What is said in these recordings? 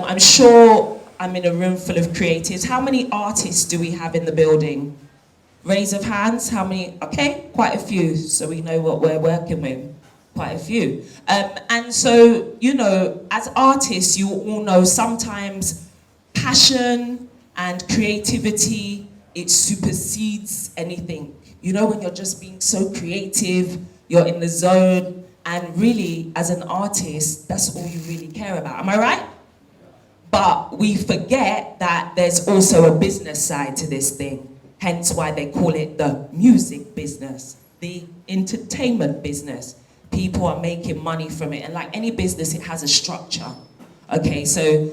I'm sure I'm in a room full of creatives. How many artists do we have in the building? Raise of hands, how many? Okay, quite a few, so we know what we're working with. Quite a few. And so, you know, as artists, you all know sometimes passion and creativity, it supersedes anything. You know, when you're just being so creative, you're in the zone, and really, as an artist, that's all you really care about. Am I right? But we forget that there's also a business side to this thing, hence why they call it the music business, the entertainment business. People are making money from it, and like any business, it has a structure. Okay, so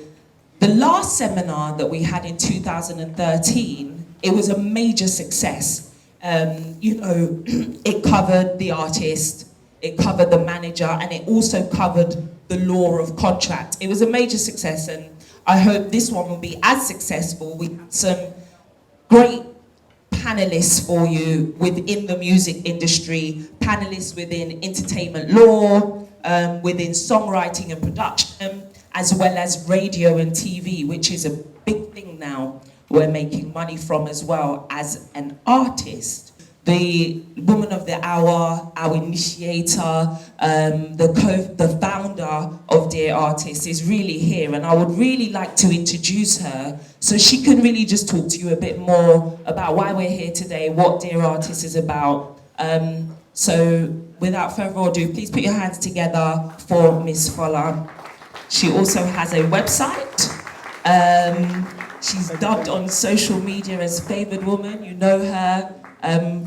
the last seminar that we had in 2013, it was a major success. You know, it covered the artist, it covered the manager, and it also covered the law of contract. It was a major success, and I hope this one will be as successful. We have some great panelists for you within the music industry, panelists within entertainment law, within songwriting and production, as well as radio and TV, which is a big thing now we're making money from as well as an artist. The woman of the hour, our initiator, the founder of DearArtiste is really here, and I would really like to introduce her so she can really just talk to you a bit more about why we're here today, what DearArtiste is about. So without further ado, please put your hands together for Miss Fola. She also has a website. She's dubbed on social media as Favored Woman. You know her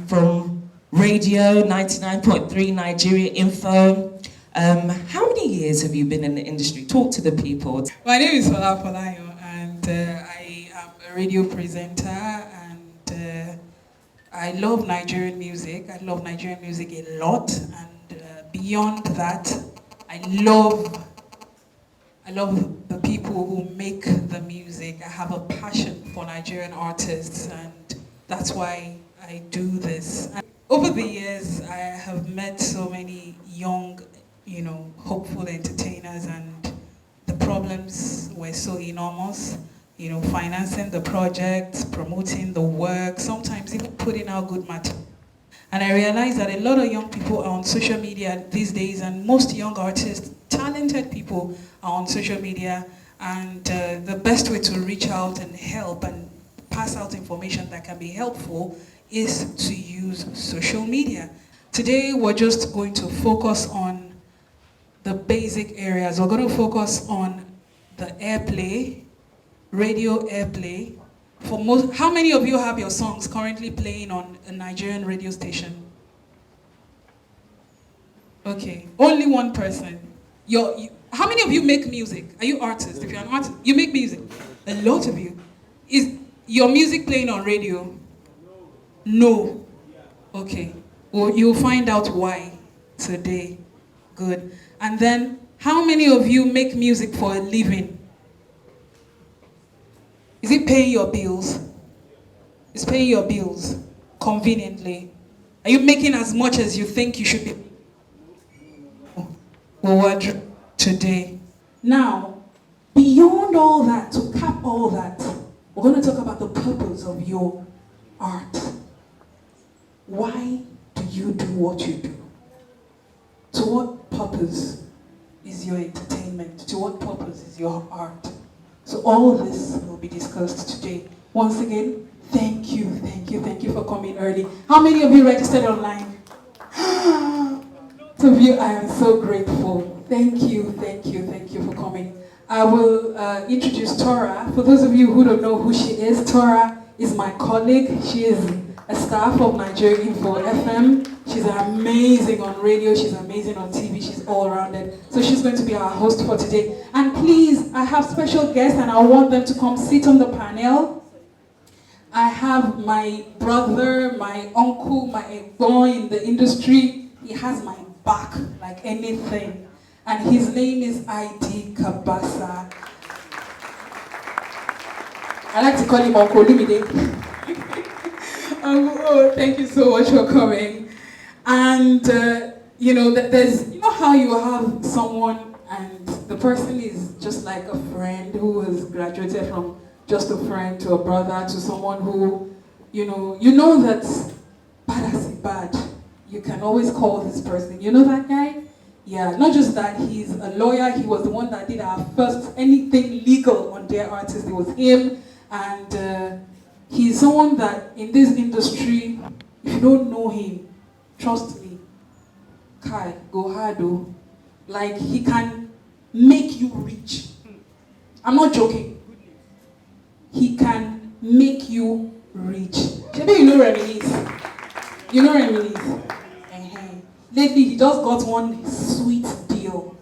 from radio, 99.3 Nigeria Info. How many years have you been in the industry? Talk to the people. My name is Fola Folayo, and I am a radio presenter, and I love Nigerian music. I love Nigerian music a lot, and beyond that, I love the people who make the music. I have a passion for Nigerian artists, and that's why I do this. And over the years, I have met so many young, you know, hopeful entertainers, and the problems were so enormous. You know, financing the projects, promoting the work, sometimes even putting out good material. And I realized that a lot of young people are on social media these days, and most young artists, talented people, are on social media, and the best way to reach out and help and pass out information that can be helpful is to use social media. Today we're just going to focus on the basic areas. We're going to focus on the airplay, radio airplay. For most, how many of you have your songs currently playing on a Nigerian radio station? Okay, only one person. How many of you make music? Are you artists? If you're an artist, you make music. A lot of you. Is your music playing on radio? No. Okay. Well, you'll find out why today. Good. And then, how many of you make music for a living? Is it paying your bills? It's paying your bills conveniently. Are you making as much as you think you should be? Well, what today? Now, beyond all that, to cap all that, we're going to talk about the purpose of your art. Why do you do what you do? To what purpose is your entertainment? To what purpose is your art? So all this will be discussed today. Once again, thank you for coming early. How many of you registered online? Some of you, I am so grateful. Thank you for coming. I will introduce Tora. For those of you who don't know who she is, Tora is my colleague. She is a staff of Nigeria Info FM. She's amazing on radio, she's amazing on TV, she's all-rounded. So she's going to be our host for today. And please, I have special guests and I want them to come sit on the panel. I have my brother, my uncle, my boy in the industry. He has my back like anything. And his name is ID Kabasa. I like to call him Uncle Lumide. Oh, thank you so much for coming. And you know, there's, you know how you have someone and the person is just like a friend who has graduated from just a friend to a brother to someone who, you know that bad as bad. You can always call this person. You know that guy? Yeah, not just that, he's a lawyer. He was the one that did our first anything legal on DearArtiste. It was him. And he's someone that in this industry, if you don't know him, trust me, Kai, go hard though. Like, he can make you rich. I'm not joking. He can make you rich. Maybe you know Reminisce. You know Reminisce? Lately, he just got one sweet deal.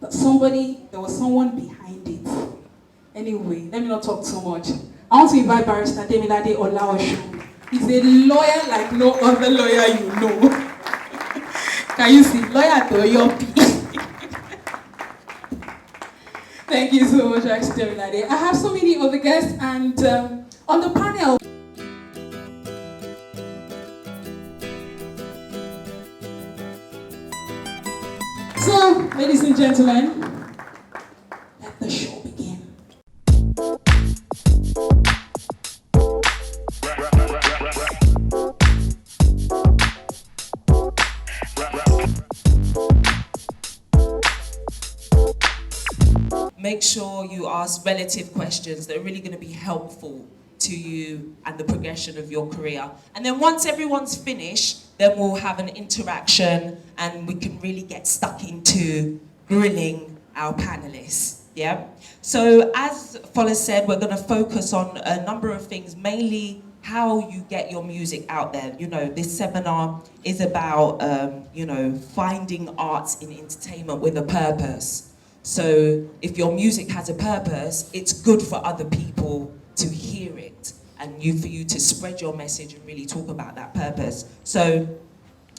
But there was someone behind it. Anyway, let me not talk too much. I want to invite Barrister Demilade Olaoshu. He's a lawyer like no other lawyer you know. Can you see? Lawyer to Yopi. Thank you so much, Barrister Demilade. I have so many other guests, and on the panel, so, ladies and gentlemen, let the show begin. Make sure you ask relative questions that are really going to be helpful to you and the progression of your career. And then once everyone's finished, then we'll have an interaction and we can really get stuck into grilling our panelists. Yeah. So as Fola said, we're going to focus on a number of things, mainly how you get your music out there. You know, this seminar is about, finding arts in entertainment with a purpose. So if your music has a purpose, it's good for other people to hear it and for you to spread your message and really talk about that purpose. So,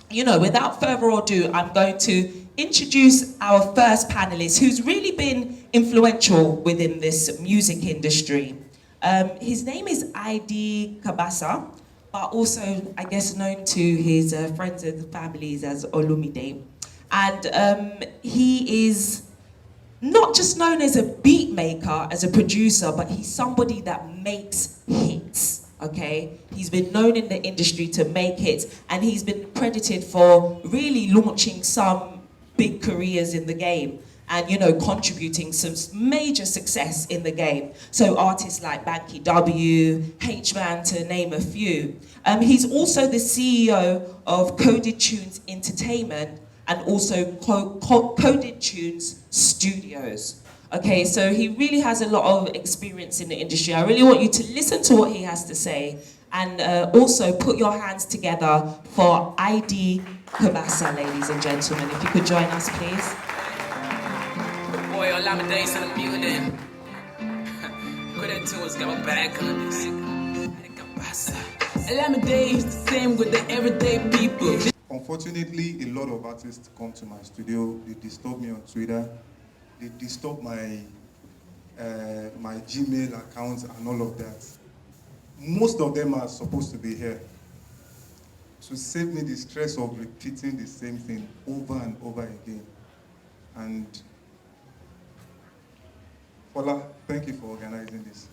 without further ado, I'm going to introduce our first panelist who's really been influential within this music industry. His name is ID Kabasa, but also, I guess, known to his friends and families as Olumide. And he is not just known as a beat maker, as a producer, but he's somebody that makes hits, okay? He's been known in the industry to make hits, and he's been credited for really launching some big careers in the game and, contributing some major success in the game. So artists like Banky W, H-Man, to name a few. He's also the CEO of Coded Tunes Entertainment, and also Coded Tunes Studios. Okay, so he really has a lot of experience in the industry. I really want you to listen to what he has to say, and also put your hands together for ID Kabasa, ladies and gentlemen. If you could join us, please. Boy, Olamide's in the building. Coded Tunes got my back on this. Olamide is the same with the everyday people. Unfortunately, a lot of artists come to my studio, they disturb me on Twitter, they disturb my Gmail account and all of that. Most of them are supposed to be here to save me the stress of repeating the same thing over and over again. And Fola, thank you for organizing this.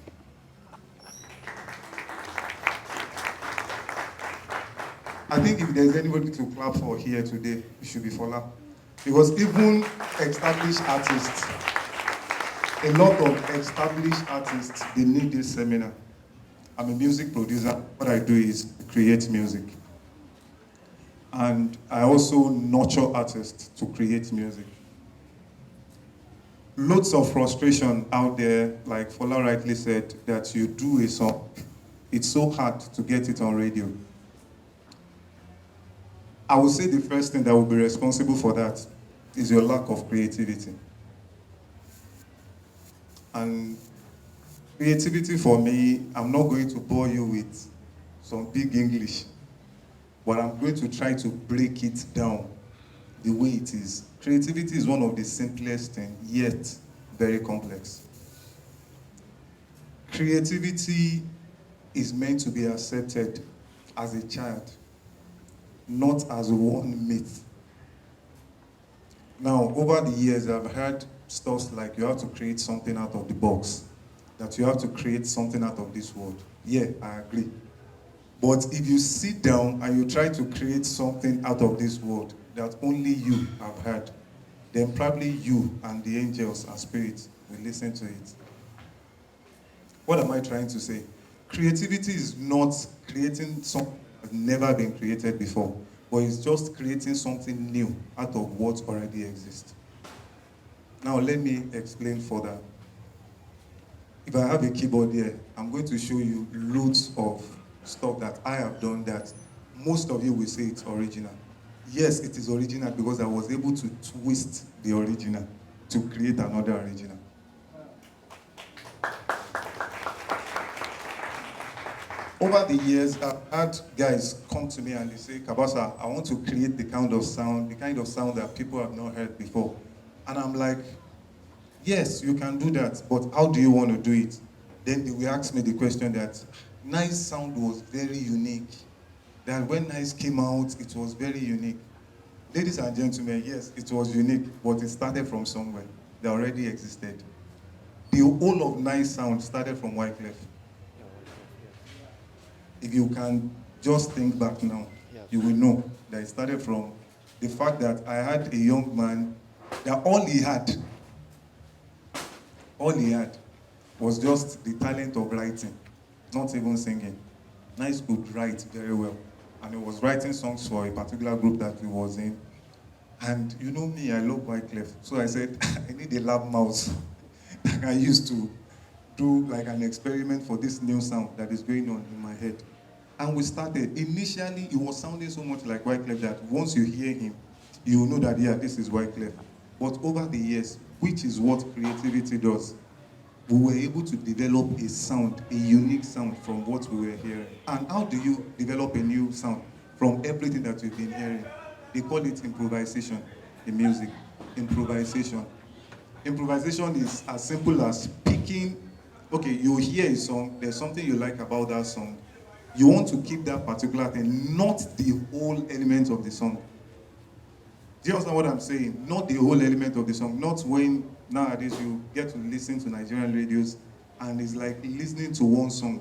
I think if there's anybody to clap for here today, it should be Fola. Because even established artists, a lot of established artists, they need this seminar. I'm a music producer. What I do is create music. And I also nurture artists to create music. Loads of frustration out there, like Fola rightly said, that you do a song. It's so hard to get it on radio. I would say the first thing that will be responsible for that is your lack of creativity. And Creativity for me, I'm not going to bore you with some big English, but I'm going to try to break it down the way it is. Creativity is one of the simplest things, yet very complex. Creativity is meant to be accepted as a child, not as one myth. Now, over the years, I've heard stuff like you have to create something out of the box, that you have to create something out of this world. Yeah, I agree. But if you sit down and you try to create something out of this world that only you have heard, then probably you and the angels and spirits will listen to it. What am I trying to say? Creativity is not creating something that's never been created before, but it's just creating something new out of what already exists. Now let me explain further. If I have a keyboard here, I'm going to show you loads of stuff that I have done that most of you will say it's original. Yes, it is original because I was able to twist the original to create another original. Over the years, I've had guys come to me and they say, Kabasa, I want to create the kind of sound that people have not heard before. And I'm like, yes, you can do that, but how do you want to do it? Then they will ask me the question that Nice sound was very unique. That when Nice came out, it was very unique. Ladies and gentlemen, yes, it was unique, but it started from somewhere that already existed. The whole of Nice sound started from Wyclef. If you can just think back now, you will know that it started from the fact that I had a young man that all he had was just the talent of writing, not even singing. Nice could write very well. And he was writing songs for a particular group that he was in. And you know me, I love Wyclef. So I said, I need a lab mouse that I used to do like an experiment for this new sound that is going on in my head. And we started. Initially, it was sounding so much like Wyclef that once you hear him, you will know that, yeah, this is Wyclef. But over the years, which is what creativity does, we were able to develop a sound, a unique sound from what we were hearing. And how do you develop a new sound from everything that you've been hearing? They call it improvisation in music. Improvisation. Improvisation is as simple as picking, okay, you hear a song, there's something you like about that song. You want to keep that particular thing, not the whole element of the song. Do you understand what I'm saying? Not the whole element of the song. Not when nowadays you get to listen to Nigerian radios and it's like listening to one song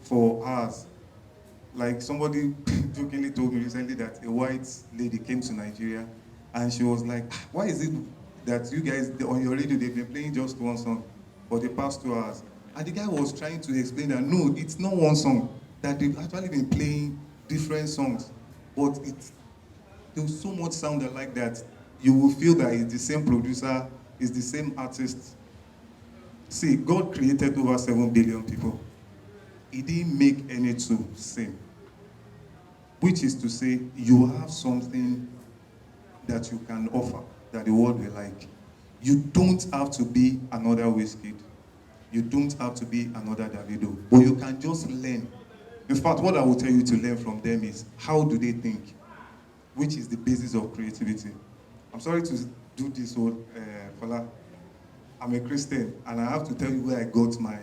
for hours. Like somebody jokingly told me recently that a white lady came to Nigeria and she was like, why is it that you guys, on your radio, they've been playing just one song for the past 2 hours? And the guy was trying to explain that, no, it's not one song, that they've actually been playing different songs, but there's so much sound like that, you will feel that it's the same producer, it's the same artist. See, God created over 7 billion people. He didn't make any two same. Which is to say, you have something that you can offer that the world will like. You don't have to be another Wizkid. You don't have to be another Davido. But you can just learn. In fact, what I will tell you to learn from them is, how do they think? Which is the basis of creativity. I'm sorry to do this whole, Fola. I'm a Christian, and I have to tell you where I got my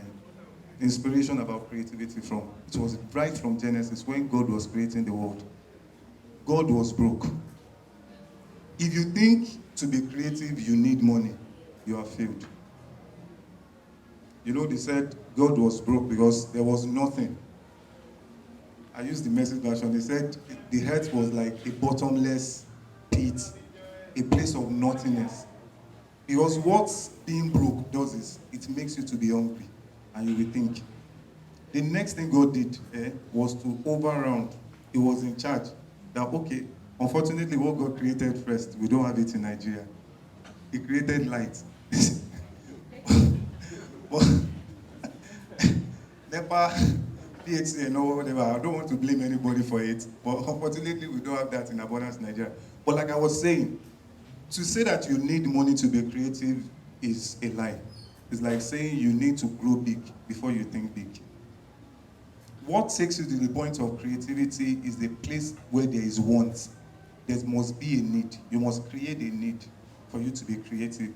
inspiration about creativity from. It was right from Genesis, when God was creating the world. God was broke. If you think to be creative you need money, you are failed. You know, they said God was broke because there was nothing. I used the Message version. They said the earth was like a bottomless pit, a place of nothingness. Because what being broke does is, it makes you to be hungry, and you will think. The next thing God did was to overround. He was in charge. That, okay, unfortunately what God created first, we don't have it in Nigeria. He created light. But NEPA, PHC, or whatever, I don't want to blame anybody for it, but unfortunately we don't have that in abundance in Nigeria. But like I was saying, to say that you need money to be creative is a lie. It's like saying you need to grow big before you think big. What takes you to the point of creativity is the place where there is want. There must be a need. You must create a need for you to be creative.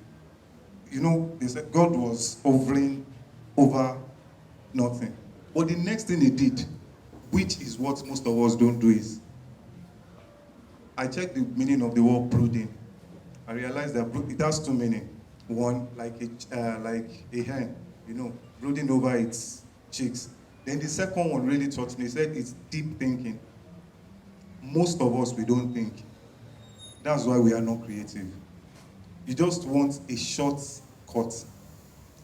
You know, they said God was hovering over nothing. But the next thing he did, which is what most of us don't do, is I checked the meaning of the word brooding. I realized that it has two meanings. One, like a hen, you know, brooding over its chicks. Then the second one really touched me. He said it's deep thinking. Most of us, we don't think. That's why we are not creative. You just want a short cut.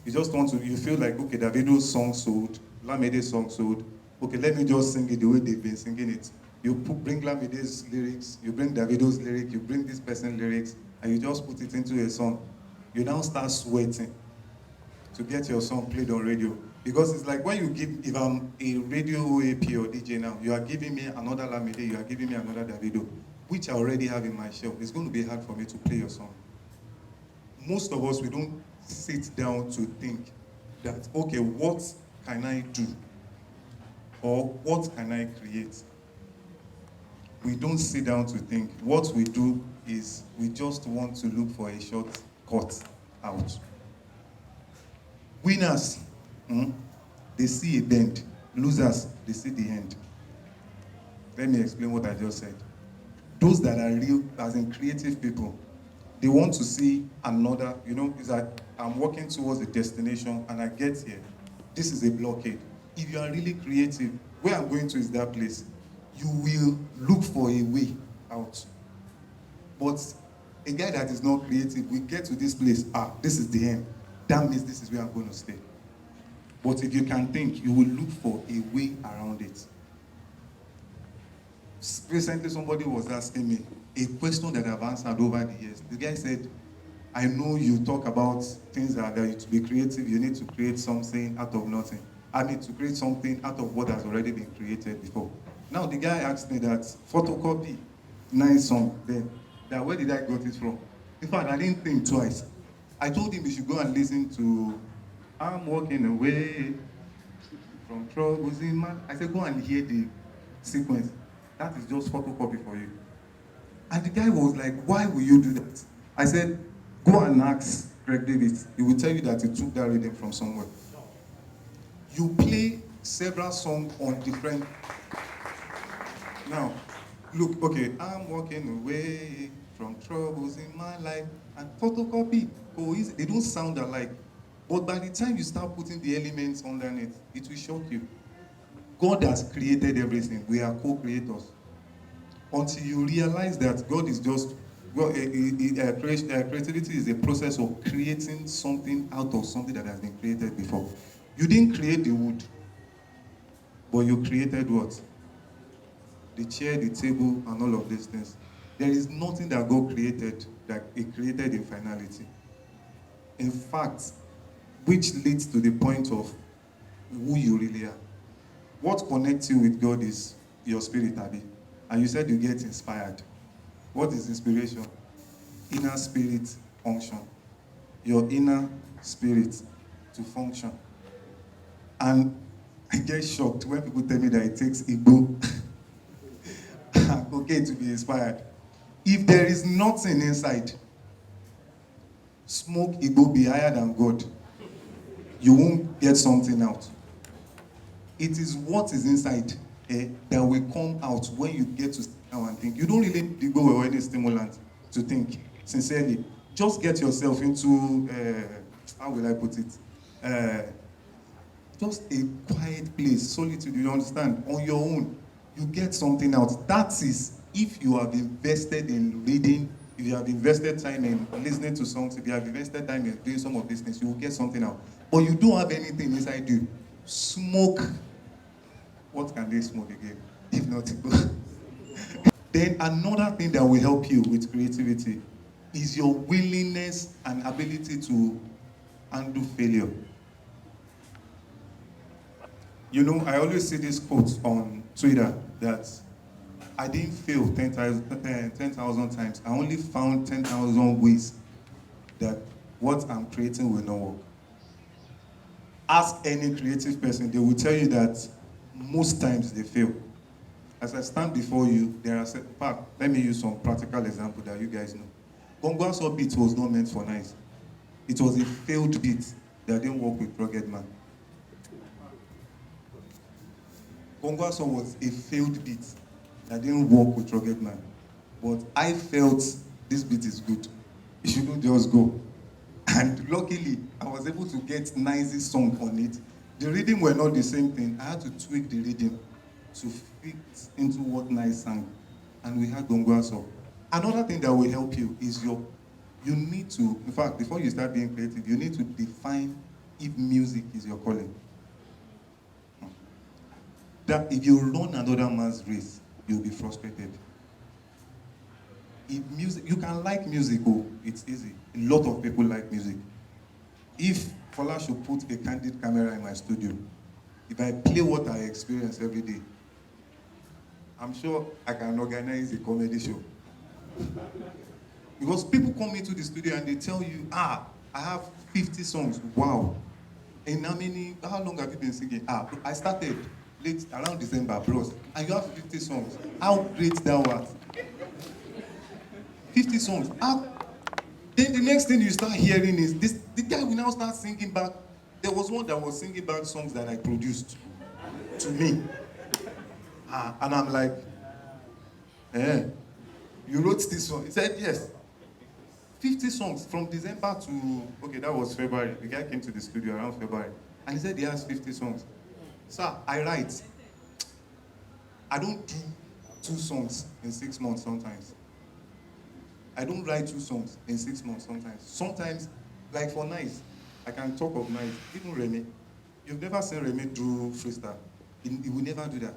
You just want to, you feel like, okay, Davido's song sold, Lamide's song sold. Okay, let me just sing it the way they've been singing it. You bring Lamide's lyrics, you bring Davido's lyric, you bring this person's lyrics, and you just put it into a song. You now start sweating to get your song played on radio. Because it's like when you give, if I'm a radio OAP or DJ now, you are giving me another Lamide, you are giving me another Davido, which I already have in my shelf. It's going to be hard for me to play your song. Most of us, we don't sit down to think that, okay, what can I do? Or what can I create? We don't sit down to think. What we do is we just want to look for a short cut out. Winners, they see a bend. Losers, they see the end. Let me explain what I just said. Those that are real, as in creative people, they want to see another, you know, is that I'm walking towards a destination and I get here. This is a blockade. If you are really creative, where I'm going to is that place. You will look for a way out. But a guy that is not creative will get to this place, this is the end. That means this is where I'm going to stay. But if you can think, you will look for a way around it. Recently, somebody was asking me a question that I've answered over the years. The guy said, I know you talk about things that are to be creative, you need to create something out of nothing. I mean, to create something out of what has already been created before. Now, the guy asked me that photocopy, nice song, then, that where did I got it from? In fact, I didn't think twice. I told him he should go and listen to I'm Walking Away from Troubles in Man. I said, go and hear the sequence. That is just photocopy for you. And the guy was like, why will you do that? I said, go and ask Greg Davis. He will tell you that he took that rhythm from somewhere. You play several songs on different... Now, look, okay, I'm walking away from troubles in my life. And photocopy, they don't sound alike. But by the time you start putting the elements underneath, it will shock you. God has created everything. We are co-creators. Until you realize that God is just, creativity is a process of creating something out of something that has been created before. You didn't create the wood, but you created what? The chair, the table, and all of these things. There is nothing that God created that He created in finality. In fact, which leads to the point of who you really are. What connects you with God is your spirit, Abi. And you said you get inspired. What is inspiration? Inner spirit function. Your inner spirit to function. And I get shocked when people tell me that it takes Igbo and cocaine to be inspired. If there is nothing inside, smoke Igbo be higher than God. You won't get something out. It is what is inside that will come out when you get to sit down and think. You don't really need Igbo or any stimulant to think, sincerely. Just get yourself into, how will I put it? Just a quiet place, solitude, you understand, on your own. You get something out. That is, if you have invested in reading, if you have invested time in listening to songs, if you have invested time in doing some of these things, you will get something out. But you don't have anything inside you. Smoke. What can they smoke again? If not Igbo. Then another thing that will help you with creativity is your willingness and ability to handle failure. You know, I always see this quote on Twitter that I didn't fail 10,000 times. I only found 10,000 ways that what I'm creating will not work. Ask any creative person, they will tell you that most times they fail. As I stand before you, there are in fact, let me use some practical example that you guys know. Gongwaso beat was not meant for nice. It was a failed beat that didn't work with Rugged Man. Gongwaso was a failed beat that didn't work with Rugged Man. But I felt this beat is good. It shouldn't just go. And luckily, I was able to get Nice's song on it. The rhythm were not the same thing. I had to tweak the rhythm to fit into what Nice sang. And we had Gongwaso. Another thing that will help you is you need to, in fact, before you start being creative, you need to define if music is your calling. That if you run another man's race, you'll be frustrated. If music, you can like music, oh, it's easy. A lot of people like music. If Fola should put a candid camera in my studio, if I play what I experience every day, I'm sure I can organize a comedy show. Because people come into the studio and they tell you, I have 50 songs. Wow. And how long have you been singing? I started late, around December, bros. And you have 50 songs. How great that was. 50 songs. Then the next thing you start hearing is this. The guy will now start singing back. There was one that was singing back songs that I produced to me. And I'm like, you wrote this song? He said, yes. 50 songs from December to, okay, that was February. The guy came to the studio around February. And he said he has 50 songs. Sir, I write. I don't do 2 songs in 6 months sometimes. I don't write 2 songs in 6 months sometimes. Sometimes, like for Nice, I can talk of Nice. Even Remy. You've never seen Remy do freestyle. He will never do that.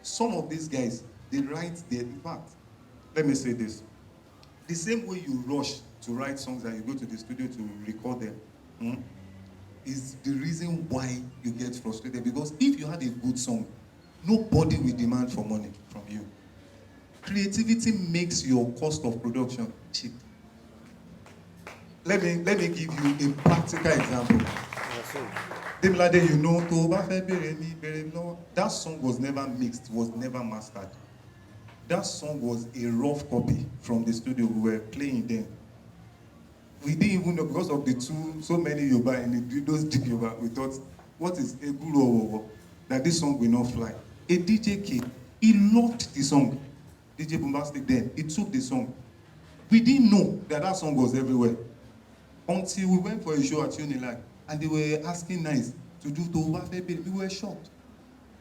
Some of these guys, they write their, in fact, let me say this. The same way you rush to write songs that you go to the studio to record them, is the reason why you get frustrated. Because if you had a good song, nobody will demand for money from you. Creativity makes your cost of production cheap. Let me give you a practical example. Demilade, you know, that song was never mixed, was never mastered. That song was a rough copy from the studio we were playing then. We didn't even know, because of the so many Yoruba and those deep Yoruba, we thought, what is a guru, that this song will not fly. A DJ came, he loved the song. DJ Bombastic then, he took the song. We didn't know that song was everywhere. Until we went for a show at Unilag, and they were asking Nice to do Toba Febe. We were shocked.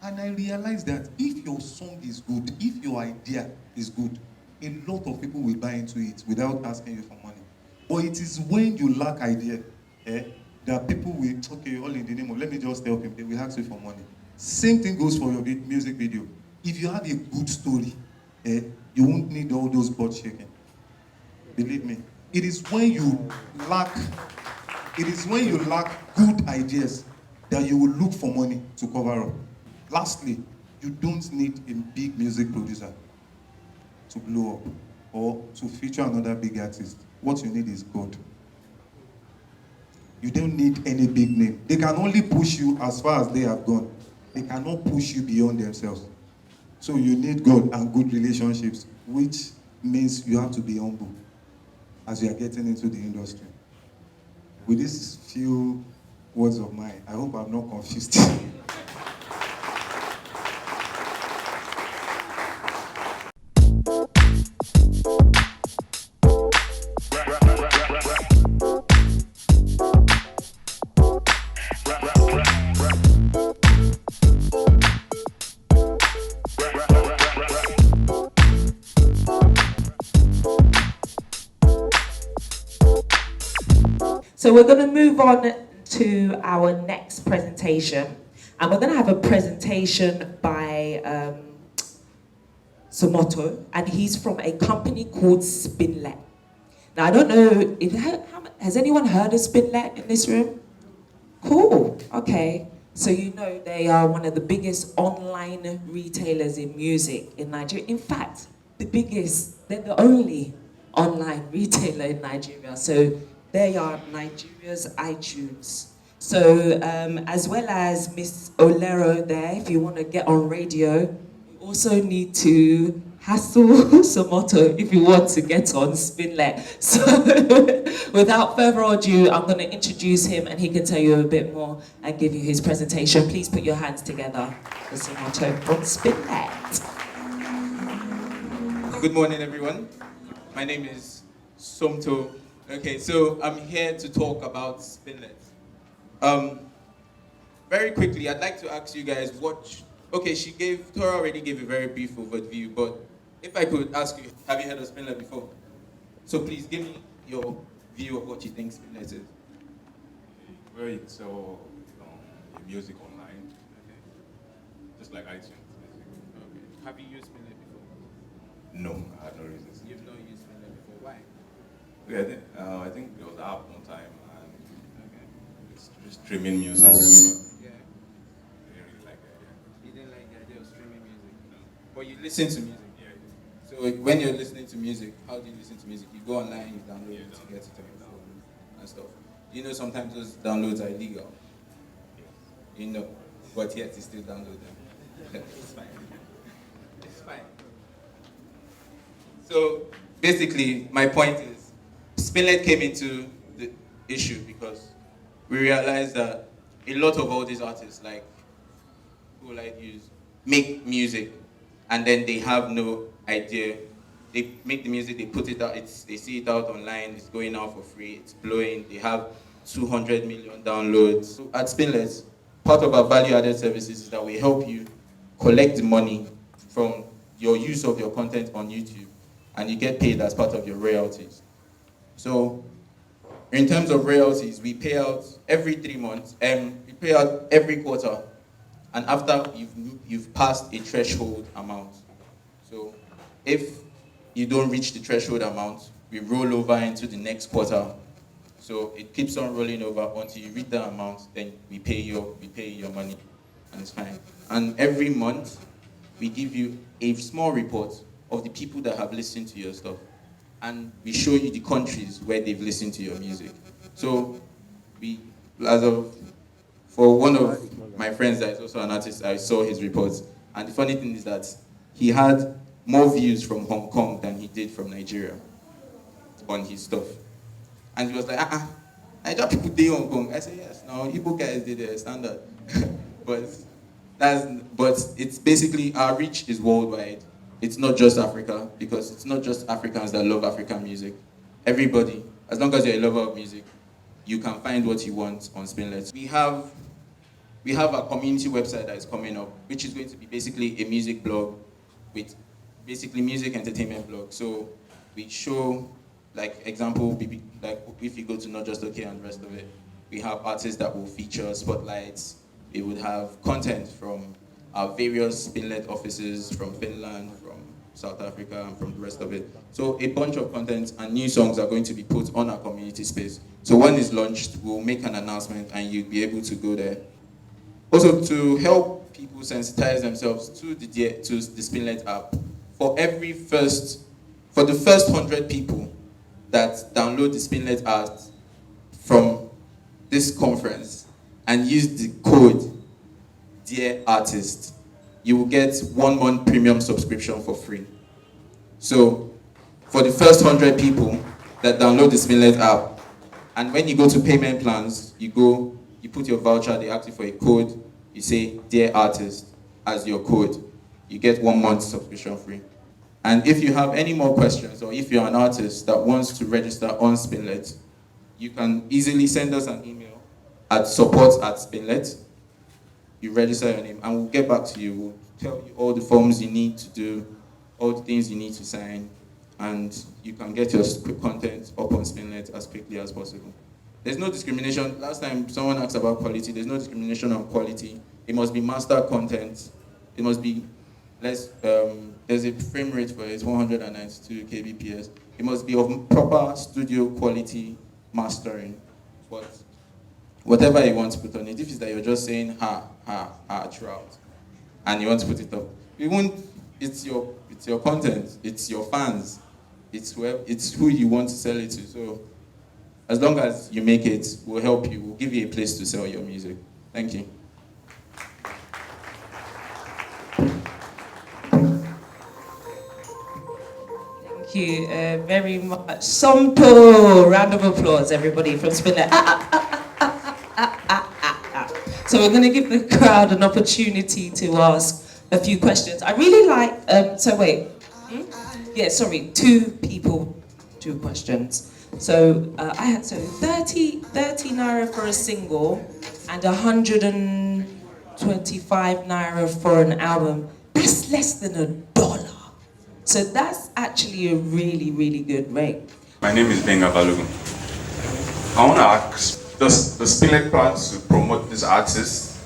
And I realized that if your song is good, if your idea is good, a lot of people will buy into it without asking you for money. But it is when you lack idea, that people will, okay, all in the name of, let me just help him, they will ask you for money. Same thing goes for your music video. If you have a good story, you won't need all those butt shaking. Believe me. It is when you lack good ideas that you will look for money to cover up. Lastly, you don't need a big music producer to blow up or to feature another big artist. What you need is God. You don't need any big name. They can only push you as far as they have gone. They cannot push you beyond themselves. So you need God and good relationships, which means you have to be humble as you are getting into the industry. With these few words of mine, I hope I'm not confused. So we're going to move on to our next presentation, and we're going to have a presentation by Somoto, and he's from a company called SPINLET. Now I don't know, has anyone heard of SPINLET in this room? Cool, okay. So you know they are one of the biggest online retailers in music in Nigeria. In fact, the biggest, they're the only online retailer in Nigeria. So They are Nigeria's iTunes. So as well as Miss Olero there, if you want to get on radio, you also need to hassle Somoto if you want to get on SPINLET. So without further ado, I'm going to introduce him and he can tell you a bit more and give you his presentation. Please put your hands together for Somoto from SPINLET. Good morning, everyone. My name is Somto. Okay, so I'm here to talk about SPINLET. Very quickly, I'd like to ask you guys okay, Tora already gave a very brief overview, but if I could ask you, have you heard of SPINLET before? So please give me your view of what you think SPINLET is. Well, it's music online, okay. Just like iTunes. Okay. Have you used SPINLET before? No, I had no reasons. You've not used SPINLET before. Why? Yeah, I think there was an app one time, and it's streaming music. Yeah. I didn't really like it. You didn't like the idea of streaming music? No. But you listen to music? Yeah. So when you're listening to music, how do you listen to music? You go online, you download it to get it on your phone and stuff. You know sometimes those downloads are illegal. You know, but yet you still download them. It's fine. It's fine. So basically, my point is, SPINLET came into the issue because we realized that a lot of all these artists, like who like use, make music, and then they have no idea. They make the music, they put it out, they see it out online, it's going out for free, it's blowing, they have 200 million downloads. So at SPINLET, part of our value-added services is that we help you collect the money from your use of your content on YouTube, and you get paid as part of your royalties. So in terms of royalties, we pay out every 3 months, we pay out every quarter, and after you've passed a threshold amount. So if you don't reach the threshold amount, we roll over into the next quarter. So it keeps on rolling over until you reach that amount, then we pay you your money, and it's fine. And every month, we give you a small report of the people that have listened to your stuff. And we show you the countries where they've listened to your music. So for one of my friends that is also an artist, I saw his reports. And the funny thing is that he had more views from Hong Kong than he did from Nigeria on his stuff. And he was like, Nigeria people did Hong Kong. I said, yes, no, Igbo guys did their standard. but it's basically, our reach is worldwide. It's not just Africa, because it's not just Africans that love African music. Everybody, as long as you're a lover of music, you can find what you want on SPINLET. We have a community website that is coming up, which is going to be basically a music blog with basically music entertainment blog. So we show, like example, like if you go to Not Just Okay and the rest of it, we have artists that will feature spotlights. We would have content from our various SPINLET offices from Finland, from South Africa, and from the rest of it. So a bunch of content and new songs are going to be put on our community space. So when it's launched, we'll make an announcement and you'll be able to go there. Also, to help people sensitize themselves to the SPINLET app, for the first 100 people that download the SPINLET app from this conference and use the code DearArtiste, you will get 1 month premium subscription for free. So for the first 100 people that download the SPINLET app, and when you go to payment plans, you put your voucher, they ask you for a code, you say DearArtiste as your code, you get 1 month subscription free. And if you have any more questions, or if you're an artist that wants to register on SPINLET, you can easily send us an email at support@SPINLET. You register your name, and we'll get back to you. We'll tell you all the forms you need to do, all the things you need to sign, and you can get your content up on SPINLET as quickly as possible. There's no discrimination. Last time someone asked about quality. There's no discrimination on quality. It must be master content. It must be there's a frame rate for it, it's 192 kbps. It must be of proper studio quality mastering. But whatever you want to put on it, if it's that you're just saying throughout, and you want to put it up, it's your content, it's your fans, it's who you want to sell it to. So As long as you make it, we'll help you. We'll give you a place to sell your music. Thank you. Thank you very much. Sompo! Round of applause, everybody, from SPINLET. So we're going to give the crowd an opportunity to ask a few questions. I really like, Yeah, sorry, 2 people, 2 questions. So I had 30 naira for a single and 125 naira for an album. That's less than $1. So that's actually a really, really good rate. My name is Benga Balogun. I want to ask, does the SPINLET plan to promote these artists?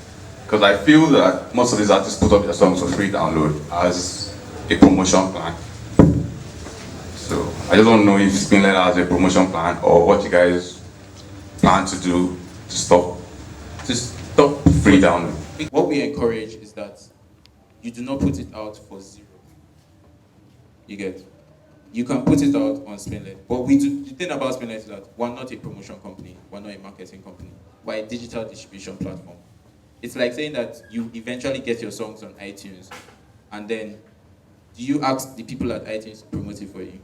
Because I feel that most of these artists put up their songs for free download as a promotion plan. So I just don't know if SPINLET has a promotion plan or what you guys plan to do to stop free download. What we encourage is that you do not put it out for zero. You get? You can put it out on SPINLET, but the thing about SPINLET is that we're not a promotion company, we're not a marketing company, we're a digital distribution platform. It's like saying that you eventually get your songs on iTunes, and then do you ask the people at iTunes to promote it for you?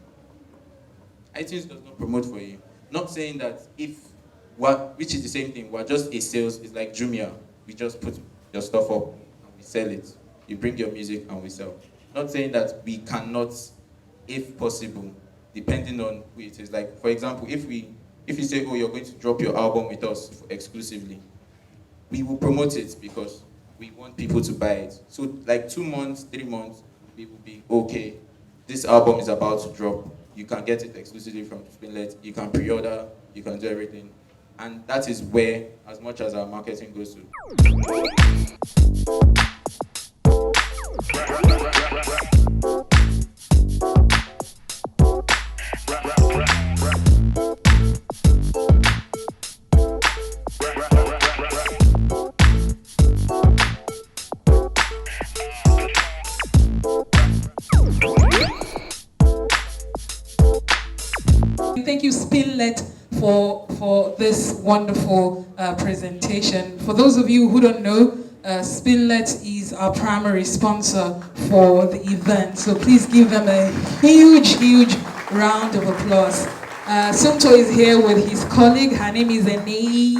iTunes does not promote for you. Not saying that which is the same thing, we're just a sales, it's like Jumia. We just put your stuff up and we sell it. You bring your music and we sell. Not saying that we cannot, if possible, depending on who it is. Like, for example, if you say, oh, you're going to drop your album with us exclusively, we will promote it because we want people to buy it. So like 2 months, 3 months, we will be, okay, this album is about to drop. You can get it exclusively from SPINLET. You can pre-order, you can do everything. And that is where, as much as our marketing goes to. Thank you, SPINLET, for this wonderful presentation. For those of you who don't know, SPINLET is our primary sponsor for the event. So please give them a huge, huge round of applause. Sumto is here with his colleague. Her name is Eni.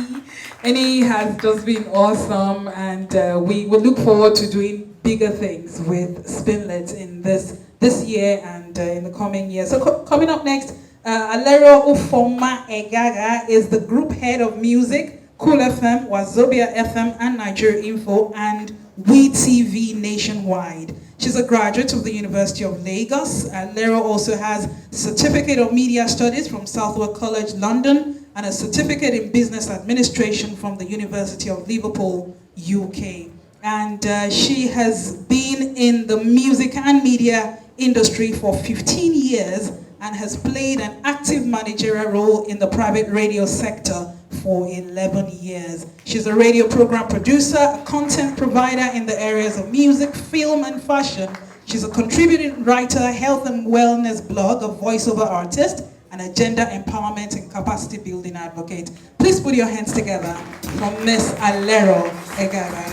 Eni has just been awesome, and we will look forward to doing bigger things with SPINLET in this year and in the coming year. So coming up next, Alero Ufoma Egaga is the group head of music, Cool FM, Wazobia FM, and Nigeria Info, and WeTV nationwide. She's a graduate of the University of Lagos. Alero also has a certificate of media studies from Southwark College, London, and a certificate in business administration from the University of Liverpool, UK. And she has been in the music and media industry for 15 years and has played an active managerial role in the private radio sector for 11 years. She's a radio program producer, a content provider in the areas of music, film, and fashion. She's a contributing writer, health and wellness blog, a voiceover artist, and a gender empowerment and capacity building advocate. Please put your hands together for Miss Alero Egaga.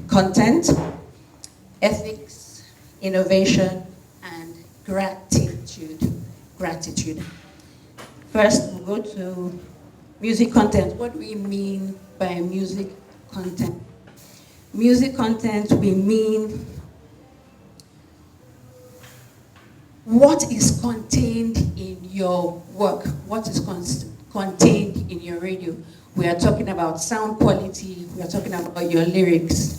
Content, ethics, innovation, and gratitude. First, we'll go to music content. What do we mean by music content? Music content, we mean what is contained in your work, what is contained in your radio. We are talking about sound quality, we are talking about your lyrics.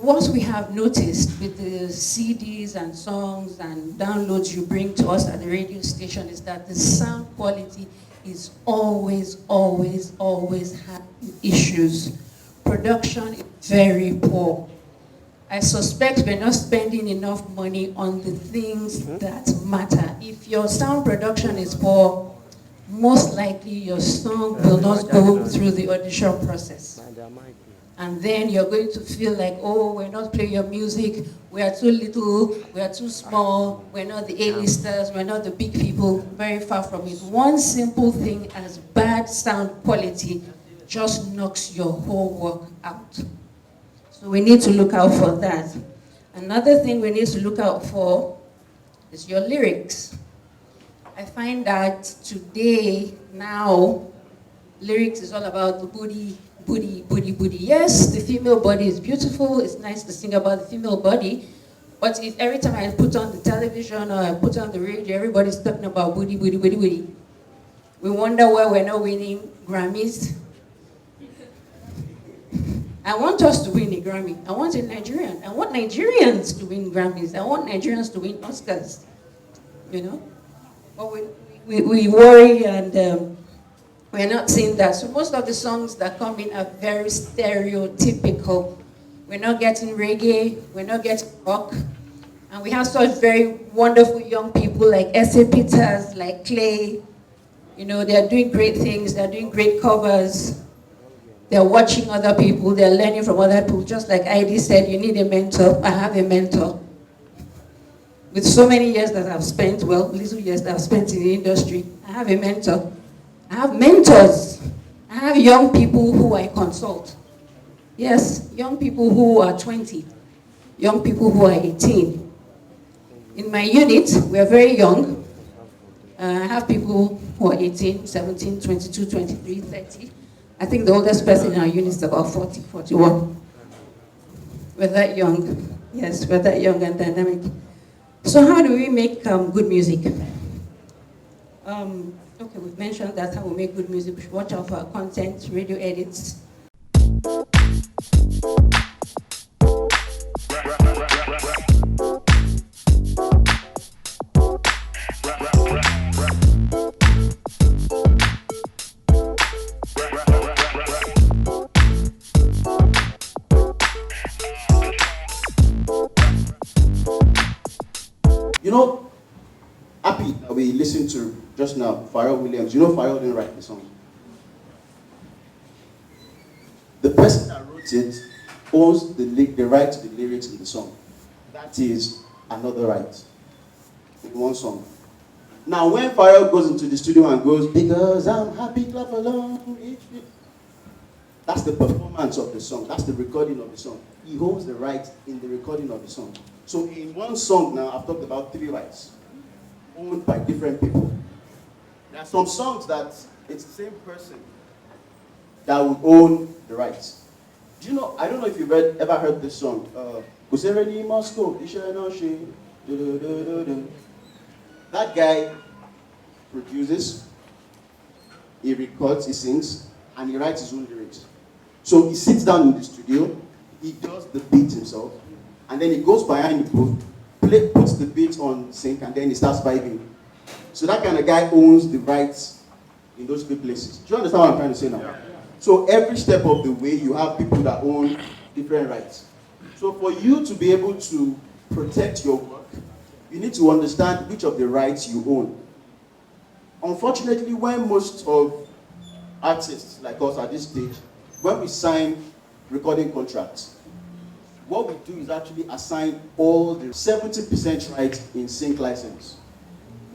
what we have noticed with the CDs and songs and downloads you bring to us at the radio station is that the sound quality is always having issues. Production is very poor. I suspect we're not spending enough money on the things that matter. If your sound production is poor, most likely your song will not go through the audition process. And then you're going to feel like, oh, we're not playing your music, we are too little, we are too small, we're not the A-listers, we're not the big people, very far from it. One simple thing as bad sound quality just knocks your whole work out. So we need to look out for that. Another thing we need to look out for is your lyrics. I find that today, now, lyrics is all about the booty. Yes, the female body is beautiful. It's nice to sing about the female body. But if every time I put on the television or I put on the radio, everybody's talking about booty. We wonder why we're not winning Grammys. I want us to win a Grammy. I want a Nigerian. I want Nigerians to win Grammys. I want Nigerians to win Oscars. You know? But we worry and we're not seeing that. So most of the songs that come in are very stereotypical. We're not getting reggae, we're not getting rock. And we have such very wonderful young people like S.A. Peters, like Clay. You know, they're doing great things, they're doing great covers. They're watching other people, they're learning from other people. Just like Heidi said, you need a mentor. I have a mentor. With so many years that I've spent, well, little years that I've spent in the industry, I have a mentor. I have mentors. I have young people who I consult. Yes, young people who are 20, young people who are 18. In my unit, we are very young. I have people who are 18, 17, 22, 23, 30. I think the oldest person in our unit is about 40, 41. We're that young. Yes, we're that young and dynamic. So how do we make good music? Okay, we've mentioned that's how we make good music. We should watch out for our content, radio edits. You know, Happy that we listened to just now, Pharrell Williams. You know Pharrell didn't write the song. The person that wrote it owns the right to the lyrics in the song. That is another right in one song. Now when Pharrell goes into the studio and goes, because I'm happy, clap along, that's the performance of the song. That's the recording of the song. He owns the right in the recording of the song. So in one song now, I've talked about 3 rights owned by different people. There are some songs that it's the same person that would own the rights. Do you know, I don't know if you've ever heard this song. That guy produces, he records, he sings, and he writes his own lyrics. So he sits down in the studio, he does the beat himself, and then he goes behind the booth, puts the beat on sync, and then he starts vibing. So that kind of guy owns the rights in those 2 places. Do you understand what I'm trying to say now? Yeah. So every step of the way, you have people that own different rights. So for you to be able to protect your work, you need to understand which of the rights you own. Unfortunately, when most of artists like us at this stage, when we sign recording contracts, what we do is actually assign all the 70% rights in sync license,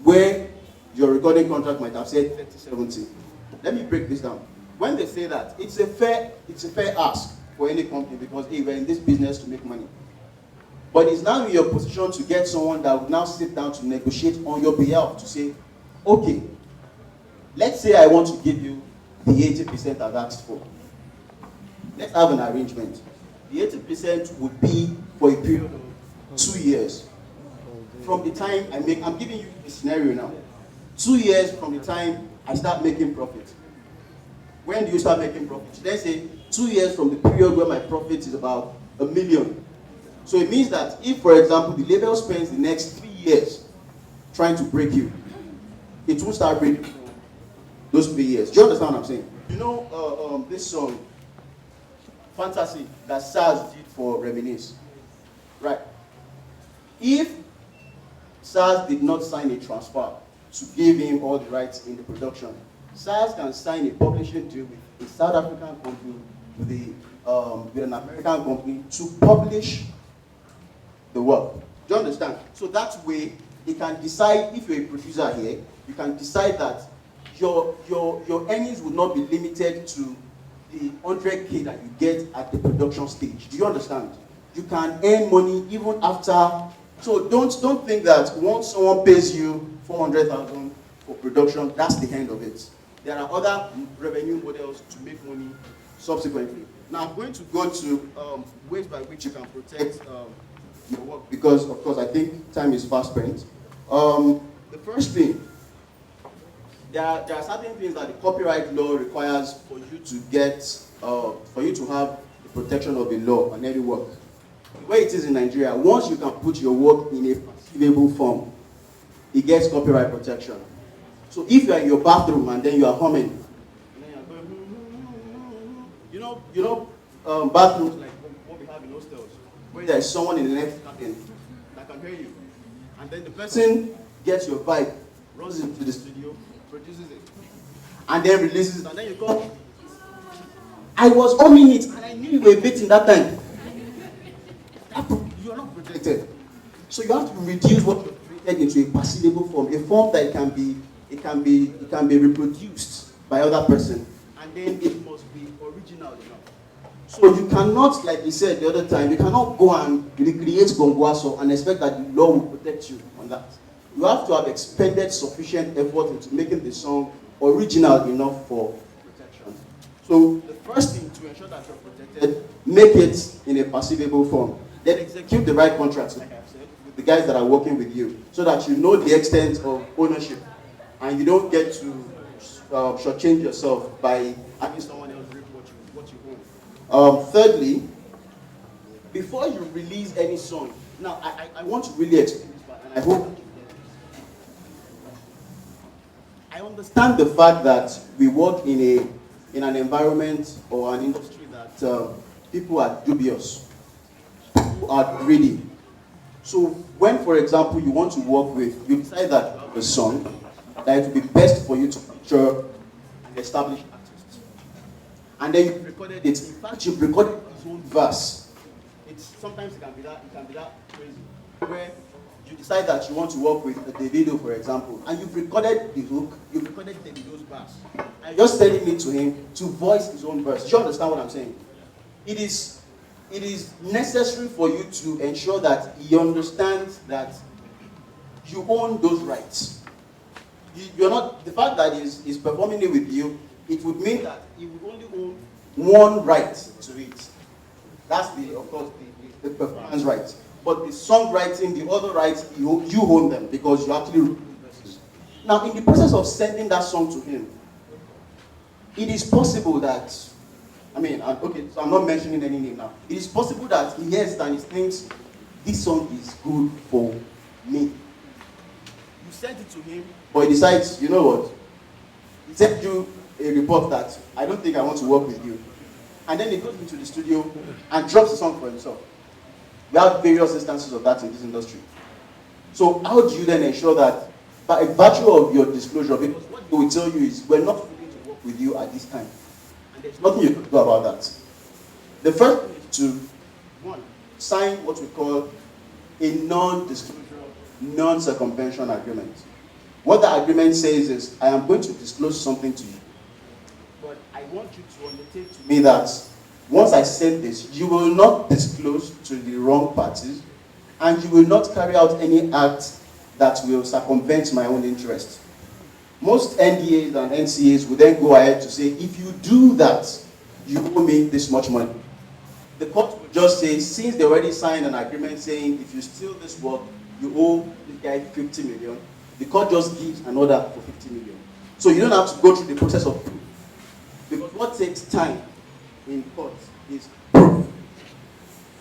where your recording contract might have said 30-70. Let me break this down. When they say that, it's a fair ask for any company because, hey, we're in this business to make money. But it's now in your position to get someone that will now sit down to negotiate on your behalf to say, okay, let's say I want to give you the 80% I've asked for. Let's have an arrangement. The 80% would be for a period of 2 years. From the time I'm giving you a scenario now. 2 years from the time I start making profit. When do you start making profit? Let's say 2 years from the period where my profit is about $1 million. So it means that if, for example, the label spends the next 3 years trying to break you, it won't start breaking those 3 years. Do you understand what I'm saying? You know this song, Fantasy, that SARS did for Reminisce, right? If SARS did not sign a transfer to give him all the rights in the production, SARS can sign a publishing deal with a South African company, with an American company to publish the work. Do you understand? So that way, he can decide, if you're a producer here, you can decide that your earnings will not be limited to the 100K that you get at the production stage. Do you understand? You can earn money even after. So don't think that once someone pays you 400,000 for production, that's the end of it. There are other revenue models to make money subsequently. Now I'm going to go to ways by which you can protect your work, because of course I think time is fast spent. The first thing, there are certain things that the copyright law requires for you to get, for you to have the protection of the law on any work. The way it is in Nigeria, once you can put your work in a perceivable form, it gets copyright protection. So if you are in your bathroom and then you are humming, and then you are going, bathrooms like what we have in hostels, where there is someone in the next cabin that can hear you, and then the person gets your vibe, runs into the studio, produces it, and then releases it, and then you go, I was humming it and I knew you were beating that time. You are not protected. So you have to reduce what you created into a perceivable form, a form that it can be reproduced by other person, and then it must be original enough. So you cannot, like we said the other time, you cannot go and recreate Gongwaso and expect that the law will protect you on that. You have to have expended sufficient effort into making the song original enough for protection. So the first thing to ensure that you're protected, make it in a perceivable form. Then execute the right contracts, like I've said, with the guys that are working with you, so that you know the extent of ownership, and you don't get to shortchange yourself by having someone else reap what you own. Thirdly, before you release any song, now I want to really explain this part, and I hope that you get it. I understand the fact that we work in an environment or an industry that people are dubious, people are greedy. So when, for example, you want to work with, you decide that you have a song that it would be best for you to feature an established artist, and then you've recorded it. In fact, you've recorded his own verse. Sometimes it can be that crazy, where you decide that you want to work with a Davido, for example, and you've recorded the hook, you've recorded Davido's verse, and you're just sending it to him to voice his own verse. Do you understand what I'm saying? It is necessary for you to ensure that he understands that you own those rights. You're not, the fact that he's performing it with you, it would mean that he would only own one right to it. That's of course, the performance right. But the songwriting, the other rights, you own them because you actually wrote the verses. Now, in the process of sending that song to him, it is possible that, okay, so I'm not mentioning any name now. It is possible that he hears it and he thinks, this song is good for me. You sent it to him, but he decides, you know what? He sent you a report that, I don't think I want to work with you. And then he goes into the studio and drops the song for himself. We have various instances of that in this industry. So how do you then ensure that, by virtue of your disclosure, because what they will tell you is, we're not free to work with you at this time. And there's nothing you can do about that. The first thing is to, one, sign what we call a non-disclosure, non-circumvention agreement. What the agreement says is, I am going to disclose something to you, but I want you to undertake to me that once I send this, you will not disclose to the wrong parties, and you will not carry out any act that will circumvent my own interest. Most NDAs and NCAs will then go ahead to say, if you do that, you owe me this much money. The court will just say, since they already signed an agreement saying, if you steal this work, you owe this guy 50 million, the court just gives an order for 50 million. So you don't have to go through the process of proof. Because what takes time in court is proof.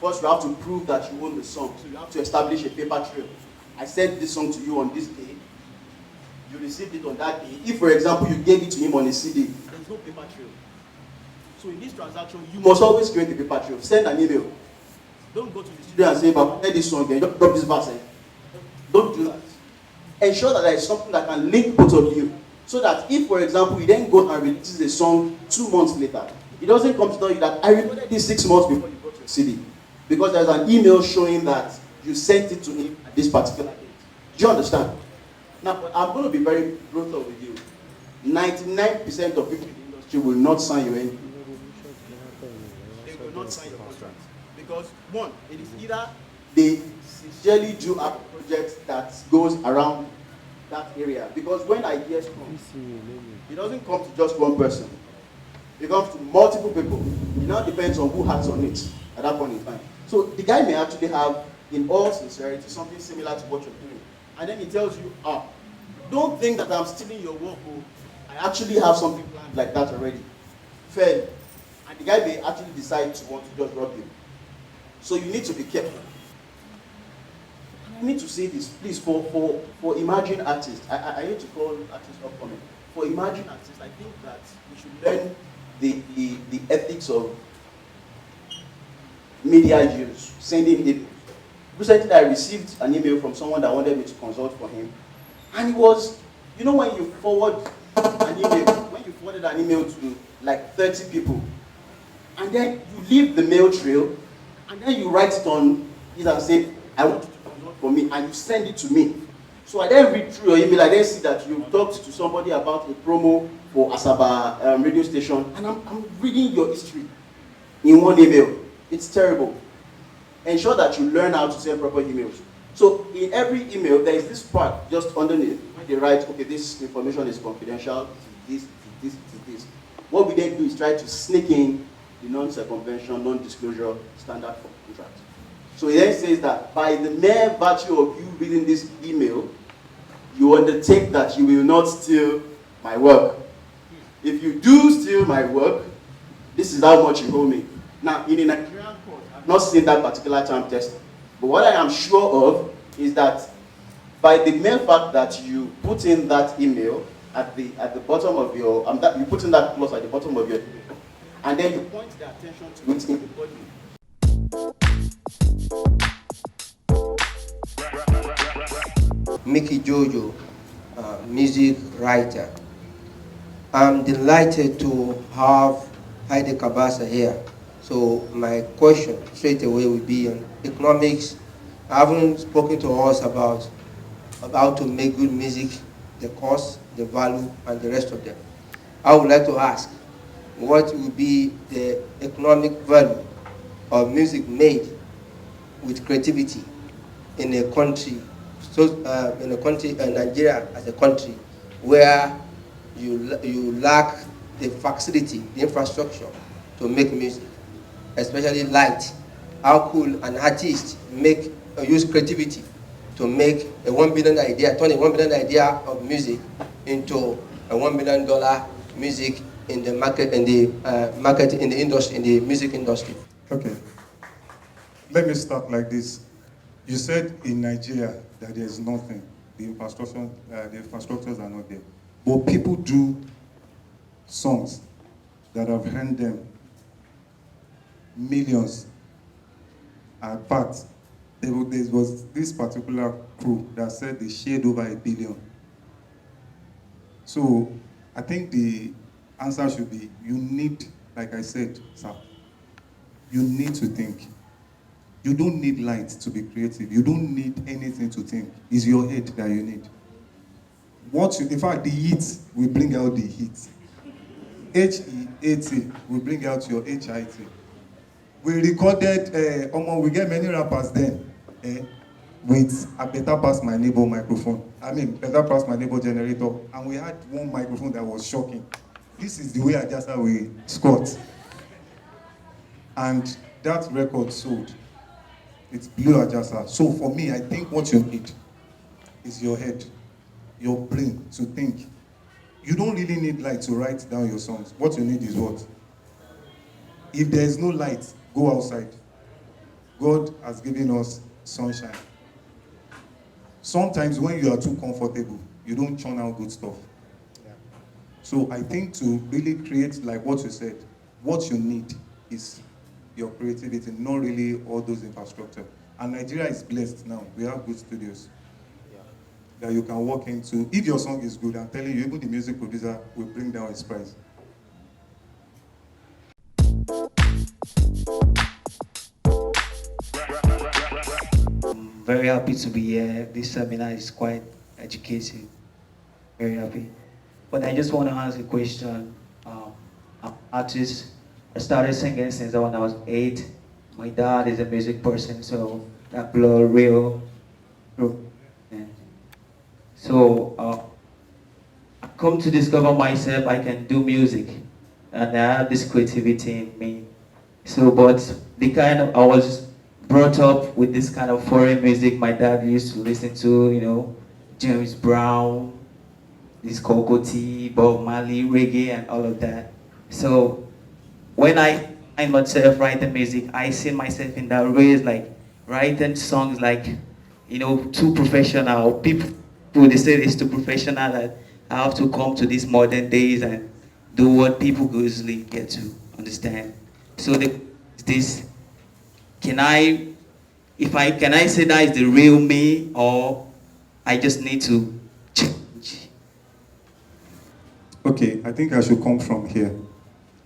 First, you have to prove that you own the song. So you have to establish a paper trail. I sent this song to you on this day. You received it on that day. If, for example, you gave it to him on a CD, there's no paper trail. So in this transaction, you must always create a paper trail. Send an email. Don't go to the studio and say, but I heard this song again. Don't drop this verse. Don't do that. Ensure that there is something that can link both of you. So that if, for example, you then go and release a song 2 months later, it doesn't come to tell you that I recorded this 6 months before you got your CD. Because there's an email showing that you sent it to him at this particular date. Do you understand? Now, I'm going to be very brutal with you. 99% of people in the industry will not sign you anything. They will not sign your contract. Because, one, it is either they sincerely do have a project that goes around that area. Because when ideas come, it doesn't come to just one person. It comes to multiple people. It now depends on who has on it at that point in time. So the guy may actually have, in all sincerity, something similar to what you're doing. And then he tells you, don't think that I'm stealing your work. Oh, I actually have something planned like that already. Fair. And the guy may actually decide to want to just rob you. So you need to be careful. I need to say this, please, for emerging artists. I hate to call artists upcoming. For emerging artists, I think that we should learn the ethics of media use, sending emails. Recently, I received an email from someone that wanted me to consult for him. And it was, you know, when you forwarded an email to like 30 people, and then you leave the mail trail, and then you write it on it and say, I want you to consult for me, and you send it to me. So I then read through your email, I then see that you talked to somebody about a promo for Asaba radio station, and I'm reading your history in one email. It's terrible. Ensure that you learn how to send proper emails. So in every email, there is this part just underneath where they write, okay, this information is confidential, this. What we then do is try to sneak in the non-circumvention, non-disclosure standard for contract. So it then says that by the mere virtue of you reading this email, you undertake that you will not steal my work. If you do steal my work, this is how much you owe me. Now, in a Nigerian court, I've not seen that particular term tested. But what I am sure of is that by the mere fact that you put in that email at the bottom of your, you put in that clause at the bottom of your email, and then you point the attention to it in the body. Mickey Jojo, music writer. I'm delighted to have Heidi Kabasa here. So my question straight away will be on economics. I haven't spoken to us about how to make good music, the cost, the value, and the rest of them. I would like to ask, what will be the economic value of music made with creativity in a country, Nigeria as a country, where you lack the facility, the infrastructure to make music, especially light. How could an artist use creativity to make a $1 billion idea, turn a $1 billion idea of music into a $1 billion music in the market, in the industry, in the music industry? Okay. Let me start like this. You said in Nigeria that there is nothing. The infrastructures are not there. But people do songs that have earned them millions. But there was this particular crew that said they shared over $1 billion. So I think the answer should be, you need, like I said, sir, you need to think. You don't need light to be creative. You don't need anything to think. It's your head that you need. In fact, the heat will bring out the heat. HEAT will bring out your HIT. We recorded, we get many rappers then with a better pass my neighbor microphone. Better pass my neighbor generator. And we had one microphone that was shocking. This is the way Ajasa we squat. And that record sold. It's blew Ajasa. So for me, I think what you need is your head, your brain to think. You don't really need light to write down your songs. What you need is what? If there is no light, go outside. God has given us sunshine. Sometimes when you are too comfortable, you don't churn out good stuff. Yeah. So I think to really create, like what you said, what you need is your creativity, not really all those infrastructure. And Nigeria is blessed now. We have good studios that you can walk into. If your song is good, I'm telling you, even the music producer will bring down his price. I'm very happy to be here. This seminar is quite educative. Very happy. But I just want to ask a question. I'm an artist. I started singing since when I was 8. My dad is a music person, so that blood real. So I come to discover myself I can do music, and I have this creativity in me. So, but I was brought up with this kind of foreign music my dad used to listen to, James Brown, this Coco T, Bob Marley, reggae, and all of that. So when I find myself writing music, I see myself in that ways, like writing songs like, too professional. People, they say it's too professional that I have to come to these modern days and do what people usually get to understand. So can I say that is the real me, or I just need to change? Okay, I think I should come from here,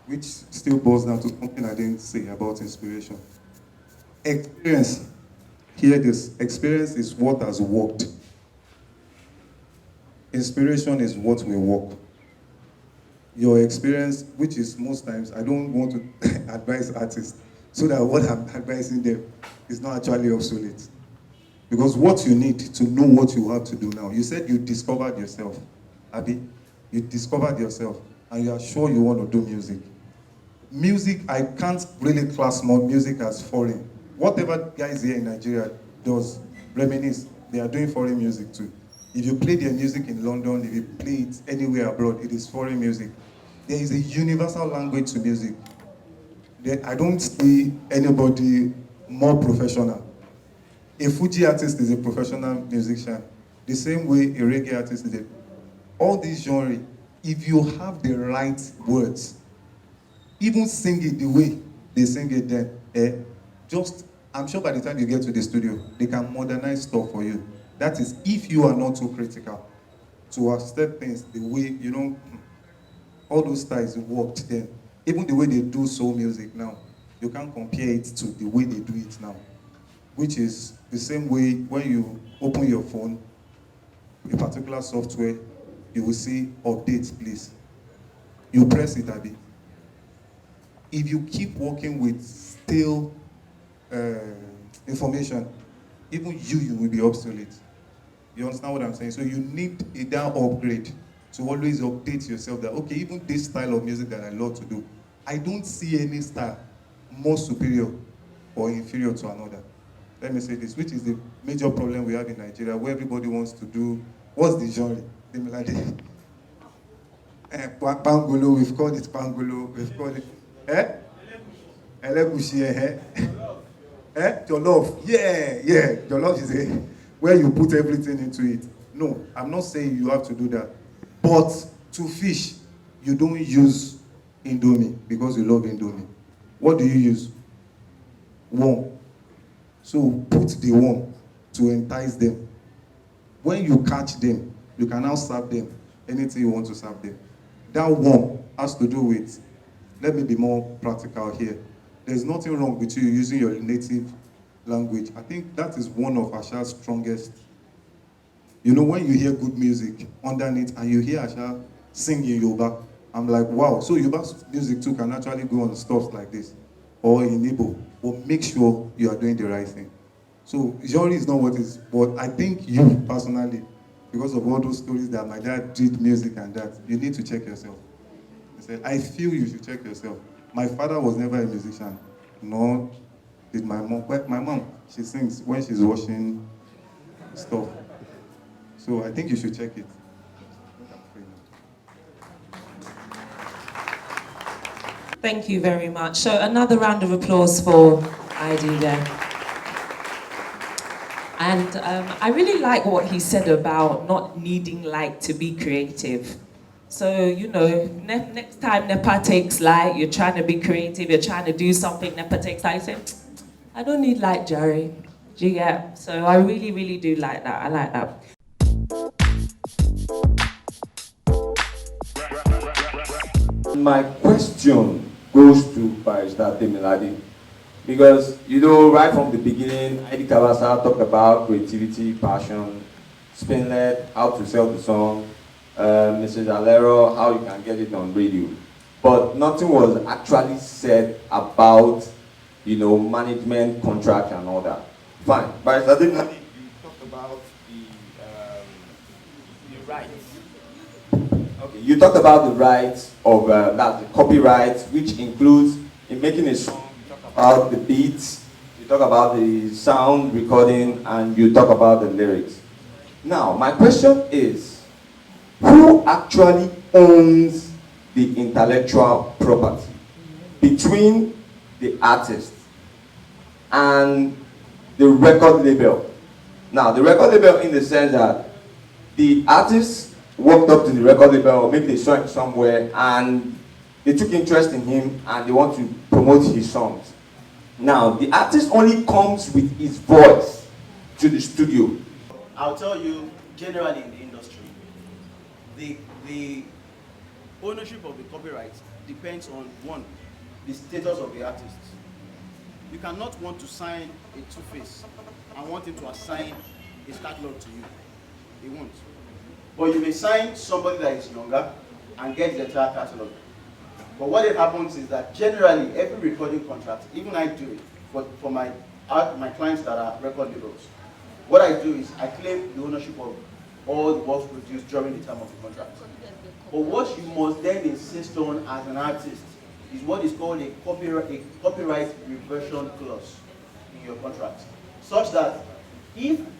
which still boils down to something I didn't say about inspiration. Experience. Hear this. Experience is what has worked. Inspiration is what will work. Your experience, which is most times, I don't want to advise artists so that what I'm advising them is not actually obsolete. Because what you need to know what you have to do now. You said you discovered yourself, Abby. You discovered yourself, and you are sure you want to do music. Music, I can't really class more music as foreign. Whatever guys here in Nigeria does, reminisce, they are doing foreign music too. If you play their music in London, if you play it anywhere abroad, it is foreign music. There is a universal language to music. I don't see anybody more professional. A Fuji artist is a professional musician. The same way a reggae artist is a... All these genres, if you have the right words, even sing it the way they sing it then, I'm sure by the time you get to the studio, they can modernize stuff for you. That is, if you are not too critical to accept things the way, all those styles worked then. Even the way they do soul music now, you can't compare it to the way they do it now. Which is the same way when you open your phone, a particular software, you will see updates, please. You press it, Abby. If you keep working with stale information, even you will be obsolete. You understand what I'm saying? So you need a down upgrade to always update yourself that, okay, even this style of music that I love to do, I don't see any style more superior or inferior to another. Let me say this, which is the major problem we have in Nigeria, where everybody wants to do, what's the genre? Pangolo, we've called it Pangolo, we've called it, Elegushi, Jollof, yeah, Jollof is where you put everything into it. No, I'm not saying you have to do that. But to fish, you don't use Indomie because you love Indomie. What do you use? Worm. So put the worm to entice them. When you catch them, you can now serve them anything you want to serve them. That worm has to do with, let me be more practical here. There's nothing wrong with you using your native language. I think that is one of Asha's strongest. When you hear good music underneath and you hear Asha sing in Yoruba, I'm like, wow. So Yoruba music too can actually go on stuff like this, or in Igbo, but make sure you are doing the right thing. So genre is not what is, but I think you personally, because of all those stories that my dad did music and that, you need to check yourself. He said, I feel you should check yourself. My father was never a musician, nor did my mom. But my mom, she sings when she's washing stuff. So I think you should check it. Thank you very much. So another round of applause for ID there. And I really like what he said about not needing light to be creative. So, you know, next time NEPA takes light, you're trying to be creative, you're trying to do something, NEPA takes light, you say, I don't need light, Jerry. Do you get? So I really, really do like that. I like that. My question goes to Barrister Temilade, because you know right from the beginning, ID Kabasa talked about creativity, passion, SPINLET, how to sell the song, Mrs. Alero, how you can get it on radio, but nothing was actually said about, you know, management, contract, and all that. Fine, Barrister Temilade, you talked about the rights. Okay, you talked about the rights of that's the copyright, which includes in making a song. You talk about the beats, you talk about the sound recording, and you talk about the lyrics. Now, my question is, who actually owns the intellectual property between the artist and the record label? Now, the record label in the sense that the artist walked up to the record label, or maybe they saw him somewhere and they took interest in him and they want to promote his songs. Now, the artist only comes with his voice to the studio. I'll tell you, generally in the industry, the ownership of the copyright depends on, one, the status of the artist. You cannot want to sign a Two-Face and want him to assign his catalog to you. He won't. But you may sign somebody that is younger and get the entire catalog. But what it happens is that generally every recording contract, even I do it for my clients that are record labels, what I do is I claim the ownership of all the works produced during the time of the contract. But what you must then insist on as an artist is what is called a copyright reversion clause in your contract, such that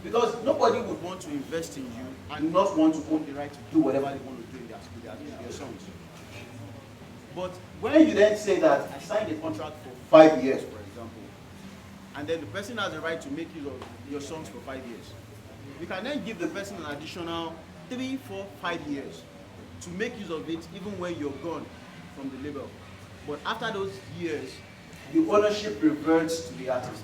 because nobody would want to invest in you and not want to own the right to do whatever they want to do in their songs. But when you then say that I signed a contract for 5 years, for example, and then the person has the right to make use of your songs for 5 years, you can then give the person an additional 3, 4, 5 years to make use of it even when you're gone from the label. But after those years, the ownership reverts to the artist.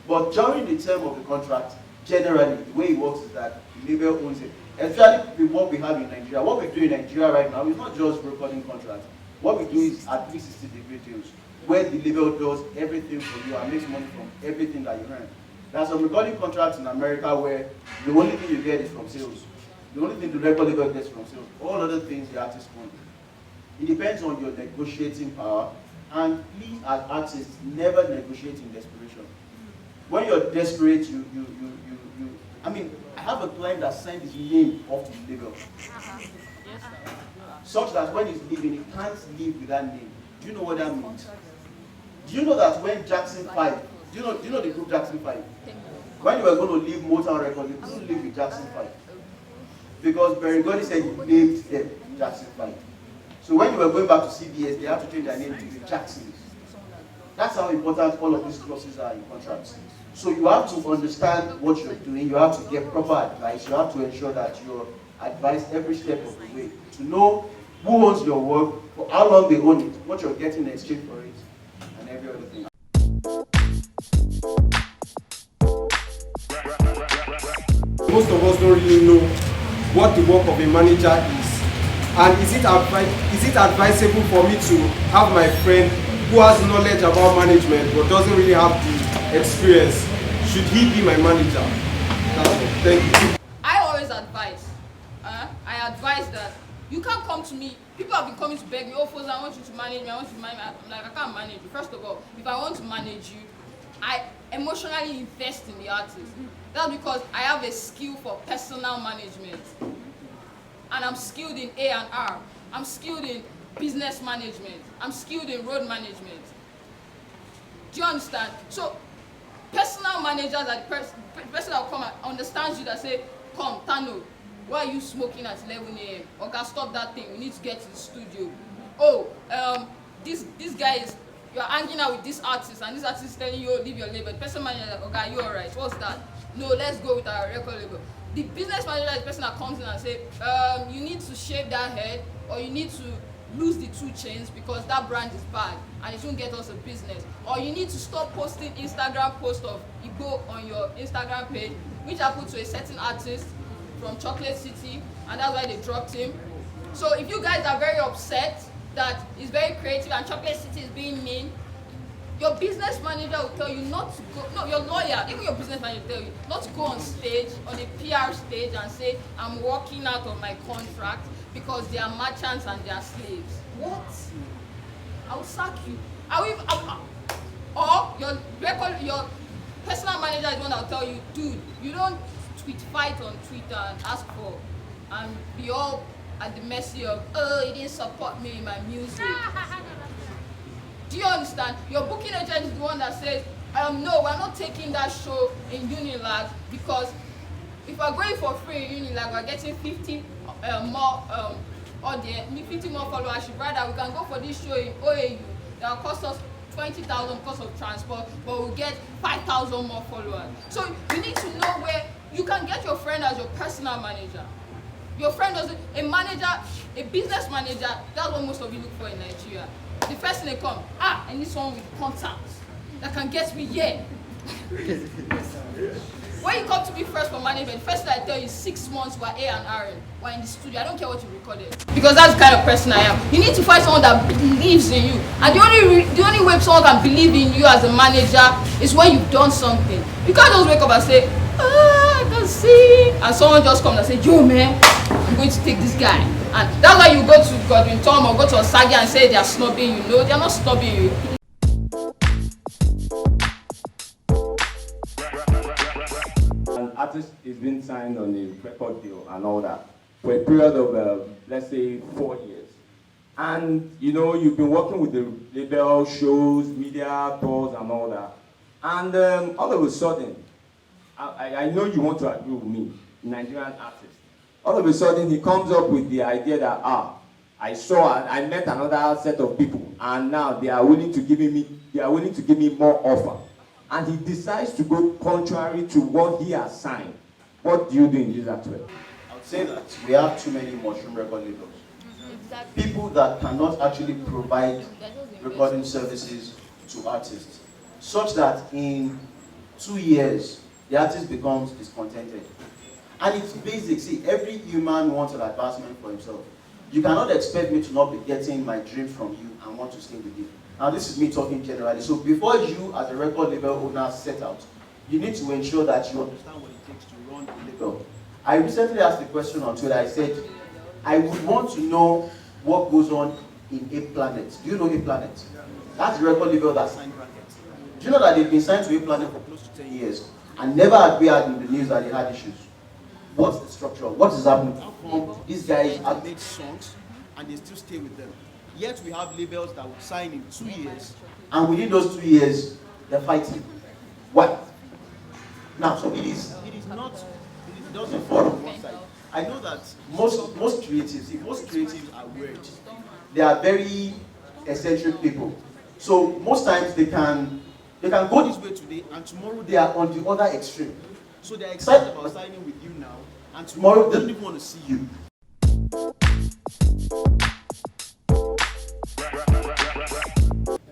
But during the term of the contract, generally, the way it works is that the label owns it. Especially with what we have in Nigeria. What we do in Nigeria right now is not just recording contracts. What we do is at 360-degree deals, where the label does everything for you and makes money from everything that you earn. There are some recording contracts in America where the only thing you get is from sales. The only thing the record label gets from sales. All other things the artist wants. It depends on your negotiating power, and please, as artists, never negotiate in desperation. When you're desperate, I mean, I have a client that signed his name off to the label. Such that when he's leaving, he can't leave with that name. Do you know what that means? Do you know that when Jackson 5, do you know the group Jackson 5? When you were going to leave Motown Records, you couldn't leave with Jackson 5. Because Berengoni said he named them Jackson 5. So when you were going back to CBS, they have to change their name to the Jacksons. That's how important all of these clauses are in contracts. So you have to understand what you're doing, you have to get proper advice, you have to ensure that you're advised every step of the way, to know who owns your work, for how long they own it, what you're getting in exchange for it, and every other thing. Most of us don't really know what the work of a manager is. And is it advisable for me to have my friend who has knowledge about management but doesn't really have the experience? Should he be my manager? That's all. Thank you. I always advise. I advise that you can't come to me. People have been coming to beg me, oh, Foz, I want you to manage me, I want you to manage me. I'm like, I can't manage you. First of all, if I want to manage you, I emotionally invest in the artist. That's because I have a skill for personal management. And I'm skilled in A&R. I'm skilled in business management. I'm skilled in road management. Do you understand? So, personal managers are the person that will come and understands you, that say, come, Tano, why are you smoking at 11 a.m.? Okay, stop that thing. We need to get to the studio. Oh, this guy is, you're hanging out with this artist, and this artist is telling you, oh, leave your label. The person manager is like, okay, are you alright? What's that? no, let's go with our record label. The business manager is the person that comes in and say, you need to shave that head, or you need to lose the 2 chains because that brand is bad and it won't get us a business. Or you need to stop posting Instagram posts of Igbo on your Instagram page, which happened to a certain artist from Chocolate City, and that's why they dropped him. So if you guys are very upset that he's very creative and Chocolate City is being mean, your business manager will tell you not to go, no, your lawyer, even your business manager will tell you not to go on stage, on a PR stage and say, I'm walking out of my contract because they are merchants and they are slaves. What? I will sack you. Or your personal manager is the one that will tell you, dude, you don't tweet fight on Twitter and ask for and be all at the mercy of, oh, he didn't support me in my music. Do you understand? Your booking agent is the one that says, no, we're not taking that show in Unilag because if we're going for free in Unilag, we're getting 50 more audience, 50 more followership. Rather, we can go for this show in OAU that will cost us 20,000 cost of transport, but we'll get 5,000 more followers. So you need to know where you can get your friend as your personal manager. Your friend doesn't, a manager, a business manager, that's what most of you look for in Nigeria. The first thing they come, I need someone with contacts that can get me here. When you come to me first for management, first thing I tell you is 6 months we're A&R, we're in the studio. I don't care what you recorded. Because that's the kind of person I am. You need to find someone that believes in you. And the only way someone can believe in you as a manager is when you've done something. You can't just wake up and say, I can see. And someone just comes and say, yo man, I'm going to take this guy. And that's why you go to Godwin Tom or go to Osagi and say they are snubbing you. No, they are not snubbing you. An artist is being signed on a record deal and all that for a period of, let's say, 4 years. And, you know, you've been working with the label, shows, media, tours, and all that. And all of a sudden, I know you want to agree with me, Nigerian artist. All of a sudden, he comes up with the idea that, I met another set of people, and now they are willing to give me more offer. And he decides to go contrary to what he has signed. What do you do in this aspect? I would say that we have too many mushroom record labels. People that cannot actually provide recording services to artists, such that in 2 years, the artist becomes discontented. And it's basic. See, every human wants an advancement for himself. You cannot expect me to not be getting my dream from you and want to stay with you. Now, this is me talking generally. So before you, as a record label owner, set out, you need to ensure that you understand what it takes to run a label. I recently asked a question on Twitter. I said, I would want to know what goes on in A Planet. Do you know A Planet? That's the record label that signed Bracket. Do you know that they've been signed to A Planet for close to 10 years and never had we had in the news that they had issues? What's the structure? What is happening? These guys have made songs and they still stay with them. Yet we have labels that would sign in 2 years, and within those 2 years, they're fighting. Why? Now, so it doesn't fall on one side. I know that most creatives are weird. They are very eccentric people. So most times they can go this way today, and tomorrow they are on the other extreme. So they're excited about signing with you now, and tomorrow they don't even want to see you.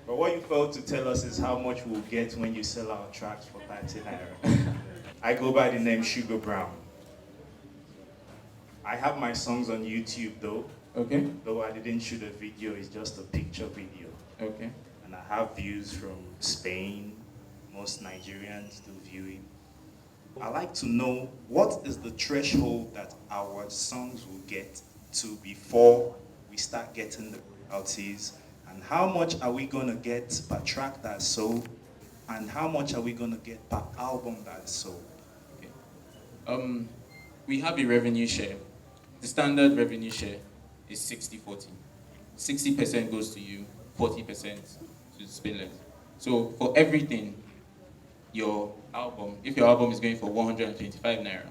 But what you failed to tell us is how much we'll get when you sell our tracks for 30 naira. I go by the name Sugar Brown. I have my songs on YouTube though. Okay. Though I didn't shoot a video, it's just a picture video. Okay. And I have views from Spain. Most Nigerians do view it. I like to know what is the threshold that our songs will get to before we start getting the royalties, and how much are we going to get per track that's sold, and how much are we going to get per album that's sold? Okay. We have a revenue share. The standard revenue share is 60-40. 60% goes to you, 40% to SPINLET. So for everything, your album, if your album is going for 125 naira,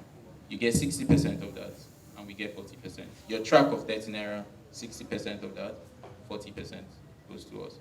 you get 60% of that, and we get 40%. Your track of 30 naira, 60% of that, 40% goes to us.